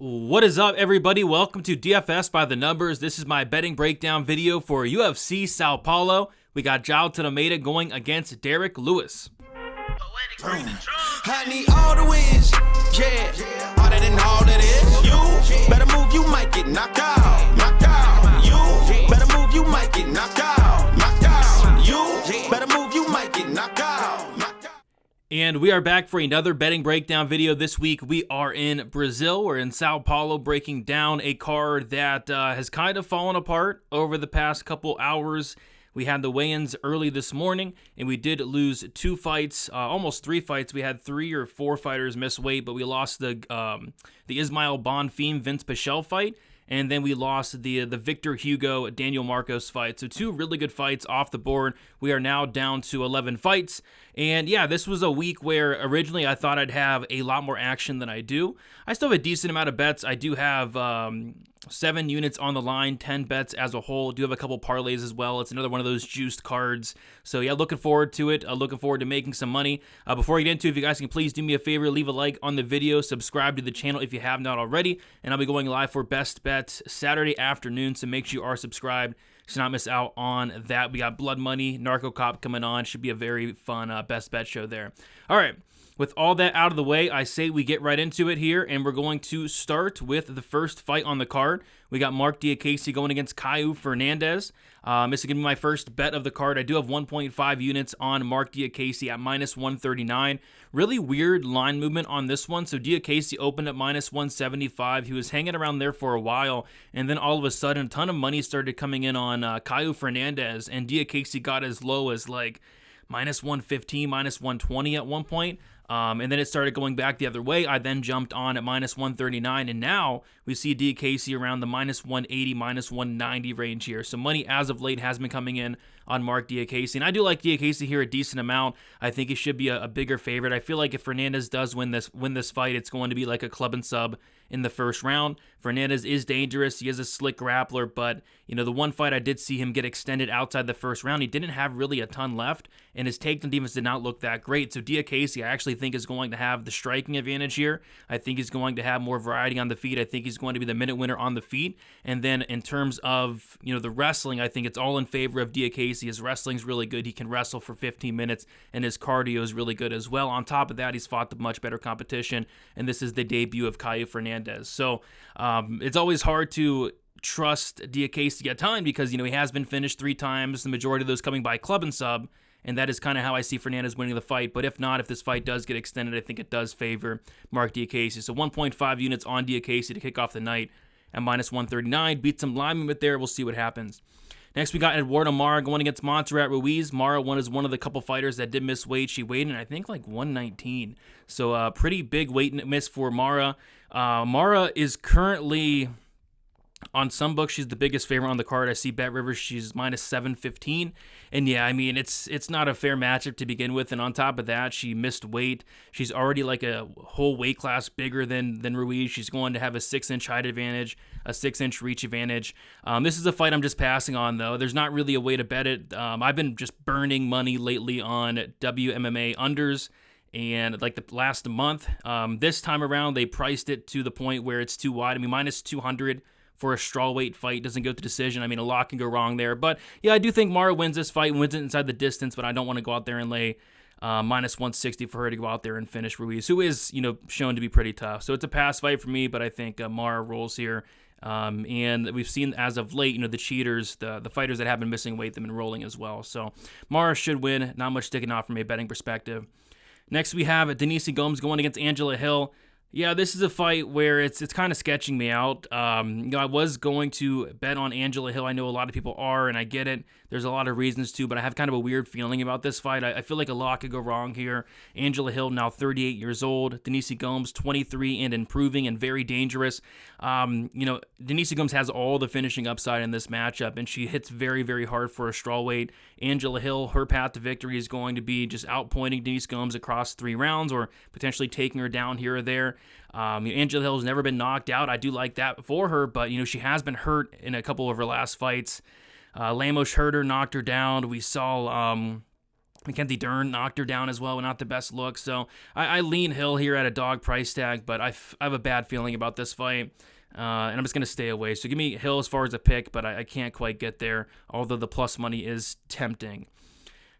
What is up, everybody? Welcome to DFS by the Numbers. This is my betting breakdown video for UFC Sao Paulo. We got João Almeida going against Derek Lewis. I need all the wins, yeah. All that and all that is. You better move, you might get knocked out. Knocked out. You better move, you might get knocked out. Knocked out. You better move, you might get knocked out. Knocked out. And we are back for another betting breakdown video. This week we are in Brazil. We're in Sao Paulo breaking down a card that has kind of fallen apart over the past couple hours. We had the weigh-ins early this morning, and we did lose two fights, almost three fights. We had 3 or 4 fighters miss weight, but we lost the Ismael Bonfim Vince Pichel fight, and then we lost the Victor Hugo Daniel Marcos fight. So 2 really good fights off the board. We are now down to 11 fights. And yeah, this was a week where originally I thought I'd have a lot more action than I do. I still have a decent amount of bets. I do have 7 units on the line, 10 bets as a whole. Do have a couple parlays as well. It's another one of those juiced cards. So yeah, looking forward to it. Looking forward to making some money. Before we get into it, if you guys can please do me a favor, leave a like on the video, subscribe to the channel if you have not already, and I'll be going live for best bets Saturday afternoon, so make sure you are subscribed to not miss out on that. We got Blood Money, Narco Cop coming on. Should be a very fun best bet show there. All right. With all that out of the way, I say we get right into it here, and we're going to start with the first fight on the card. We got Mark Diakese going against Caio Fernandez. This is going to be my first bet of the card. I do have 1.5 units on Mark Diakese at minus 139. Really weird line movement on this one. So Diakese opened at minus 175. He was hanging around there for a while, and then all of a sudden, a ton of money started coming in on Caio Fernandez, and Diakese got as low as like minus 115, minus 120 at one point. And then it started going back the other way. I then jumped on at minus 139, and now we see Diakese around the minus 180, minus 190 range here. So money as of late has been coming in on Mark Diakese, and I do like Diakese here a decent amount. I think he should be a bigger favorite. I feel like if Fernandez does win this fight, it's going to be like a club and sub in the first round. Fernandez is dangerous. He is a slick grappler, but the one fight I did see him get extended outside the first round, he didn't have really a ton left, and his takedown defense did not look that great. So Diakese, I actually think is going to have the striking advantage here. I think he's going to have more variety on the feet. I think he's going to be the minute winner on the feet. And then in terms of the wrestling, I think it's all in favor of Diakese. His wrestling's really good. He can wrestle for 15 minutes, and his cardio is really good as well. On top of that, he's fought the much better competition, and this is the debut of Caio Fernandez. So it's always hard to trust Diakese a ton because, he has been finished 3 times, the majority of those coming by club and sub, and that is kind of how I see Fernandez winning the fight. But if not, if this fight does get extended, I think it does favor Mark Diakese. So 1.5 units on Diakese to kick off the night at minus 139. Beat some line movement there. We'll see what happens. Next, we got Eduardo Mara going against Montserrat Ruiz. Mara is one of the couple fighters that did miss weight. She weighed in, I think, like 119. So pretty big weight miss for Mara. Mara is currently, on some books, she's the biggest favorite on the card. I see Bet Rivers, she's minus 715. And yeah, I mean, it's not a fair matchup to begin with. And on top of that, she missed weight. She's already like a whole weight class bigger than Ruiz. She's going to have a 6-inch height advantage, a 6-inch reach advantage. This is a fight I'm just passing on, though. There's not really a way to bet it. I've been just burning money lately on WMMA unders. And like the last month, this time around, they priced it to the point where it's too wide. I mean, minus 200 for a strawweight fight doesn't go to decision. I mean, a lot can go wrong there. But yeah, I do think Mara wins this fight, wins it inside the distance, but I don't want to go out there and lay minus 160 for her to go out there and finish Ruiz, who is, shown to be pretty tough. So it's a pass fight for me, but I think Mara rolls here. And we've seen as of late, the cheaters, the fighters that have been missing weight, they've been rolling as well. So Mara should win. Not much sticking off from a betting perspective. Next, we have Denise Gomes going against Angela Hill. Yeah, this is a fight where it's kind of sketching me out. I was going to bet on Angela Hill. I know a lot of people are, and I get it. There's a lot of reasons to, but I have kind of a weird feeling about this fight. I feel like a lot could go wrong here. Angela Hill now 38 years old. Denise Gomes 23 and improving and very dangerous. Denise Gomes has all the finishing upside in this matchup, and she hits very, very hard for a strawweight. Angela Hill, her path to victory is going to be just outpointing Denise Gomes across 3 rounds or potentially taking her down here or there. Angela Hill has never been knocked out. I do like that for her, but she has been hurt in a couple of her last fights. Lamos hurt her, knocked her down. We saw Mackenzie Dern knocked her down as well, not the best look. So I lean Hill here at a dog price tag, but I have a bad feeling about this fight. And I'm just going to stay away. So give me Hill as far as a pick, but I can't quite get there, although the plus money is tempting.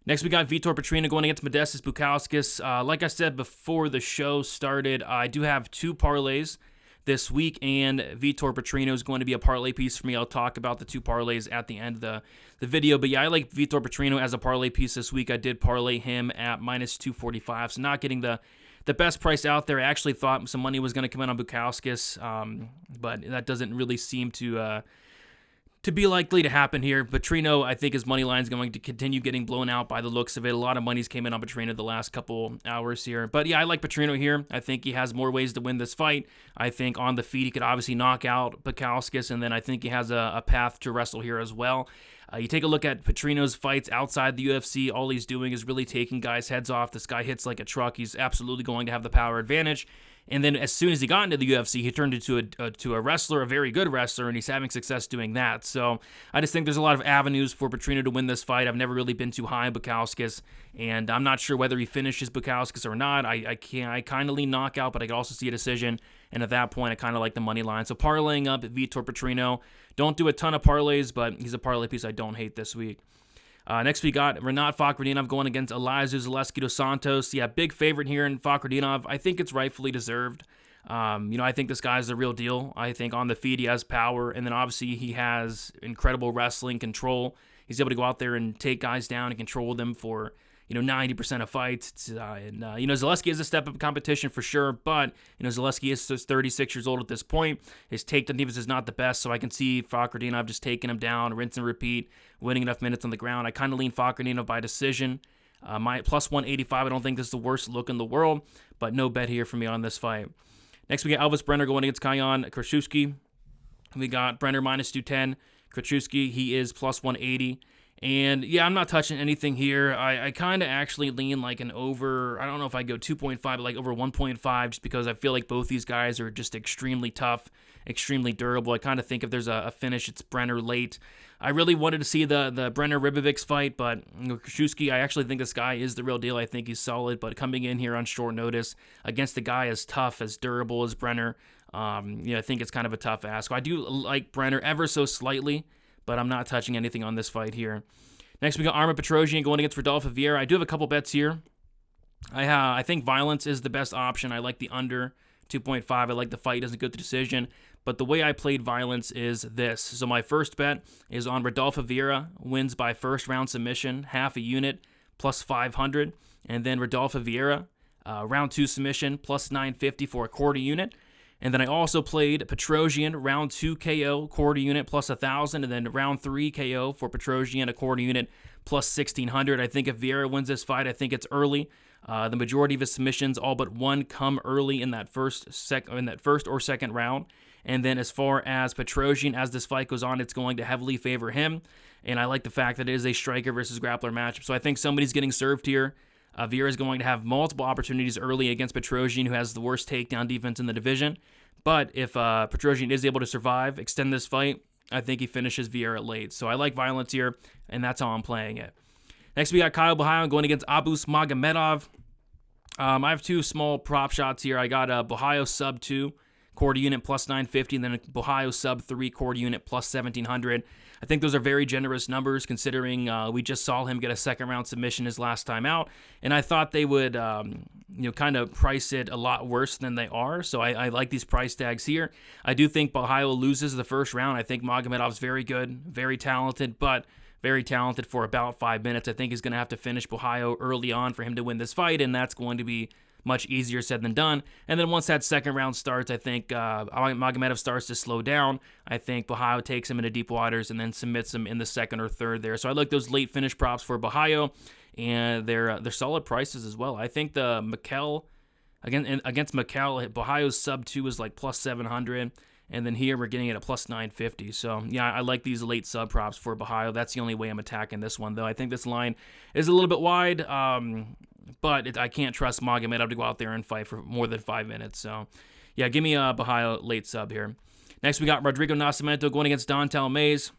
Next, we got Vitor Petrino going against Modestas Bukauskas. Like I said before the show started, I do have 2 parlays this week, and Vitor Petrino is going to be a parlay piece for me. I'll talk about the 2 parlays at the end of the video. But yeah, I like Vitor Petrino as a parlay piece this week. I did parlay him at minus 245, so not getting the best price out there. I actually thought some money was going to come in on Bukauskas, but that doesn't really seem to be likely to happen here. Petrino, I think his money line is going to continue getting blown out by the looks of it. A lot of money's came in on Petrino the last couple hours here. But yeah, I like Petrino here. I think he has more ways to win this fight. I think on the feet he could obviously knock out Bukauskas, and then I think he has a path to wrestle here as well. You take a look at Petrino's fights outside the UFC, all he's doing is really taking guys' heads off. This guy hits like a truck. He's absolutely going to have the power advantage. And then as soon as he got into the UFC, he turned into a wrestler, a very good wrestler, and he's having success doing that. So I just think there's a lot of avenues for Petrino to win this fight. I've never really been too high on Bukauskas, and I'm not sure whether he finishes Bukauskas or not. I kind of lean knockout, but I can also see a decision. And at that point, I kind of like the money line. So parlaying up Vitor Petrino. Don't do a ton of parlays, but he's a parlay piece I don't hate this week. Next, we got Fakhretdinov going against Elias Zaleski dos Santos. Yeah, big favorite here in Fakhretdinov. I think it's rightfully deserved. I think this guy's the real deal. I think on the feet he has power, and then obviously he has incredible wrestling control. He's able to go out there and take guys down and control them for 90% of fights. Zaleski is a step up competition for sure, but Zaleski is 36 years old at this point. His takedown defense is not the best, so I can see Fakhretdinov just taking him down, rinse and repeat, winning enough minutes on the ground. I kind of lean Fakhretdinov by decision. My plus 185, I don't think this is the worst look in the world, but no bet here for me on this fight. Next, we got Elvis Brener going against Kyan Koushy. We got Brener minus 210. Koushy, he is plus 180. And yeah, I'm not touching anything here. I kind of actually lean like an over, I don't know if I go 2.5, but like over 1.5, just because I feel like both these guys are just extremely tough, extremely durable. I kind of think if there's a finish, it's Brener late. I really wanted to see the Brener-Ribovics fight, but Koushy, I actually think this guy is the real deal. I think he's solid, but coming in here on short notice against a guy as tough, as durable as Brener, I think it's kind of a tough ask. So I do like Brener ever so slightly, but I'm not touching anything on this fight here. Next, we got Armen Petrosyan going against Rodolfo Vieira. I do have a couple bets here. I think violence is the best option. I like the under 2.5. I like the fight doesn't go to decision. But the way I played violence is this. So my first bet is on Rodolfo Vieira, wins by first round submission, half a unit, plus 500. And then Rodolfo Vieira, round 2 submission, plus 950 for a quarter unit. And then I also played Petrosyan, round 2 KO, quarter unit, plus 1,000. And then round 3 KO for Petrosyan, a quarter unit, plus 1,600. I think if Vieira wins this fight, I think it's early. The majority of his submissions, all but one, come early in that first or second round. And then as far as Petrosyan, as this fight goes on, it's going to heavily favor him. And I like the fact that it is a striker versus grappler matchup. So I think somebody's getting served here. Vieira is going to have multiple opportunities early against Petrosyan, who has the worst takedown defense in the division. But if Petrosyan is able to survive, extend this fight, I think he finishes Vieira late. So I like violence here, and that's how I'm playing it. Next, we got Kyle Bukauskas going against Abus Magomedov. I have 2 small prop shots here. I got Bukauskas sub 2, quarter unit plus 950, and then Bukauskas sub 3, quarter unit plus 1,700. I think those are very generous numbers considering we just saw him get a second-round submission his last time out, and I thought they would kind of price it a lot worse than they are, so I like these price tags here. I do think Bukauskas loses the first round. I think Magomedov's very good, very talented, but very talented for about 5 minutes. I think he's going to have to finish Bukauskas early on for him to win this fight, and that's going to be much easier said than done. And then once that second round starts, I think Magomedov starts to slow down. I think Bukauskas takes him into deep waters and then submits him in the second or third there. So I like those late finish props for Bukauskas, and they're solid prices as well. I think the Mikel against Mikel, Bukauskas sub 2 is like plus 700. And then here we're getting it at plus 950. So, yeah, I like these late sub props for Bukauskas. That's the only way I'm attacking this one, though. I think this line is a little bit wide, but I can't trust Magomedov to go out there and fight for more than 5 minutes. So, yeah, give me a Bukauskas late sub here. Next, we got Rodrigo Nascimento going against Don'Tale Mayes.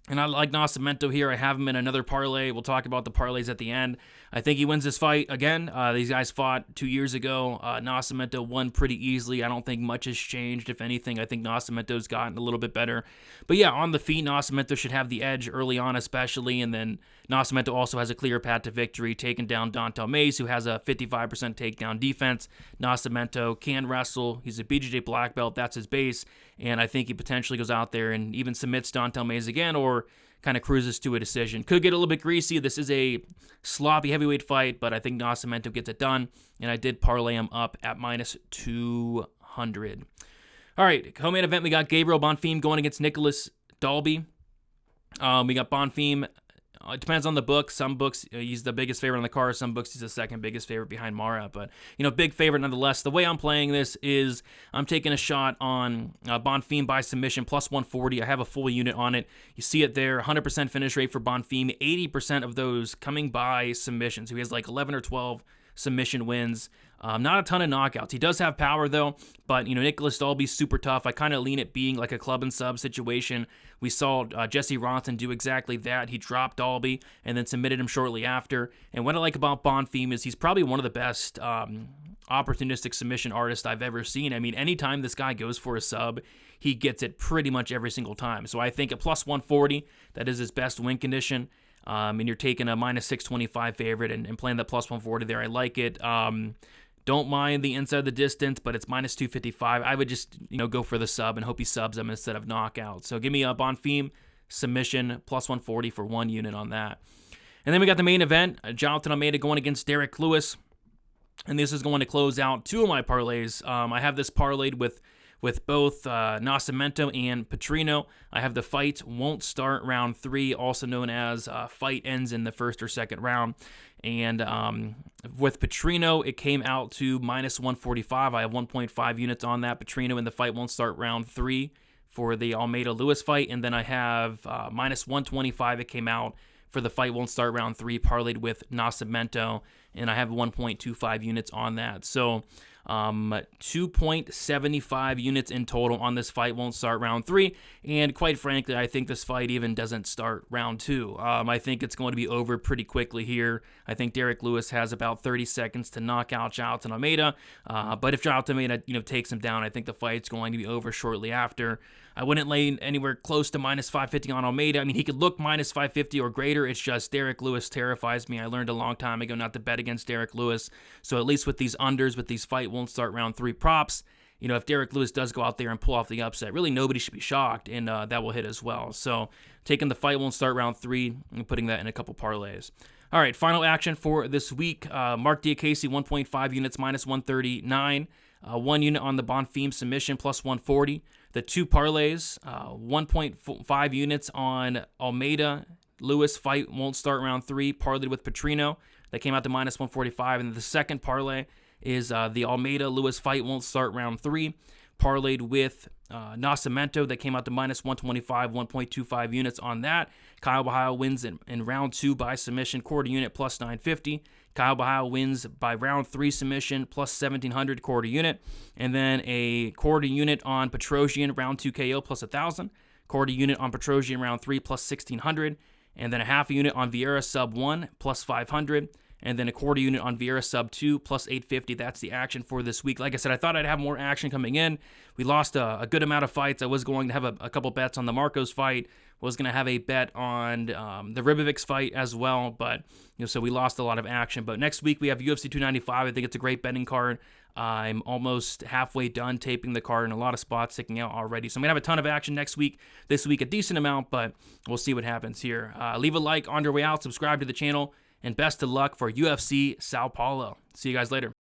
And I like Nascimento here. I have him in another parlay. We'll talk about the parlays at the end. I think he wins this fight again. These guys fought 2 years ago. Nascimento won pretty easily. I don't think much has changed. If anything, I think Nascimento's gotten a little bit better. But yeah, on the feet, Nascimento should have the edge early on especially. And then Nascimento also has a clear path to victory, taking down Dontel Mays, who has a 55% takedown defense. Nascimento can wrestle. He's a BJJ black belt. That's his base. And I think he potentially goes out there and even submits Dontel Mays again, or kind of cruises to a decision. Could get a little bit greasy. This is a sloppy heavyweight fight, but I think Nascimento gets it done, and I did parlay him up at -200. All right, co-main event, we got Gabriel Bonfim going against Nicholas Dalby. We got Bonfim. It depends on the book. Some books, he's the biggest favorite on the card. Some books, he's the second biggest favorite behind Maia. But, big favorite nonetheless. The way I'm playing this is I'm taking a shot on Bonfim by submission, +140. I have a full unit on it. You see it there, 100% finish rate for Bonfim, 80% of those coming by submission. So he has like 11 or 12 submission wins. Not a ton of knockouts. He does have power, though, but, Nicholas Dalby's super tough. I kind of lean it being like a club and sub situation. We saw Jesse Ronson do exactly that. He dropped Dalby and then submitted him shortly after. And what I like about Bonfim is he's probably one of the best opportunistic submission artists I've ever seen. I mean, anytime this guy goes for a sub, he gets it pretty much every single time. So I think at +140, that is his best win condition. And you're taking a -625 favorite and playing that +140 there. I like it. Don't mind the inside of the distance, but it's -255. I would just, go for the sub and hope he subs him instead of knockout. So give me a Bonfim submission, +140 for 1 unit on that. And then we got the main event, Jonathan Almeida going against Derek Lewis. And this is going to close out 2 of my parlays. I have this parlayed with both Nascimento and Petrino. I have the fight won't start round 3, also known as fight ends in the first or second round. And with Petrino, it came out to -145. I have 1.5 units on that. Petrino in the fight won't start round 3 for the Almeida-Lewis fight. And then I have -125. It came out for the fight won't start round 3, parlayed with Nascimento. And I have 1.25 units on that. So 2.75 units in total on this fight won't start round 3, and quite frankly, I think this fight even doesn't start round 2. I think it's going to be over pretty quickly here. I think Derek Lewis has about 30 seconds to knock out Jonathan Almeida, but if Jonathan Almeida takes him down, I think the fight's going to be over shortly after. I wouldn't lay anywhere close to -550 on Almeida. I mean, he could look -550 or greater. It's just Derek Lewis terrifies me. I learned a long time ago not to bet against Derek Lewis. So at least with these unders, with these fight won't start round 3 props, if Derek Lewis does go out there and pull off the upset, really nobody should be shocked, and that will hit as well. So taking the fight won't start round 3 and putting that in a couple parlays. All right, final action for this week. Mark Diakese, 1.5 units, -139. 1 unit on the Bonfim submission, +140. The 2 parlays, 1.5 units on Almeida. Lewis fight won't start round 3, parlayed with Petrino. That came out to -145. And the second parlay is the Almeida-Lewis fight won't start round 3, parlayed with Nascimento. That came out to -125, 1.25 units on that. Kyle Bahia wins in round 2 by submission, quarter unit, +950. Kyle Bahia wins by round 3 submission, +1700 quarter unit. And then a quarter unit on Petrosyan, round 2 KO, +1000. Quarter unit on Petrosyan, round 3, +1600. And then a half unit on Vieira, sub 1, +500. And then a quarter unit on Vieira, sub 2, +850. That's the action for this week. Like I said, I thought I'd have more action coming in. We lost a good amount of fights. I was going to have a couple bets on the Marcos fight. Was going to have a bet on the Ribovics fight as well. But, so we lost a lot of action. But next week we have UFC 295. I think it's a great betting card. I'm almost halfway done taping the card and a lot of spots sticking out already. So I'm going to have a ton of action next week. This week, a decent amount, but we'll see what happens here. Leave a like on your way out. Subscribe to the channel. And best of luck for UFC Sao Paulo. See you guys later.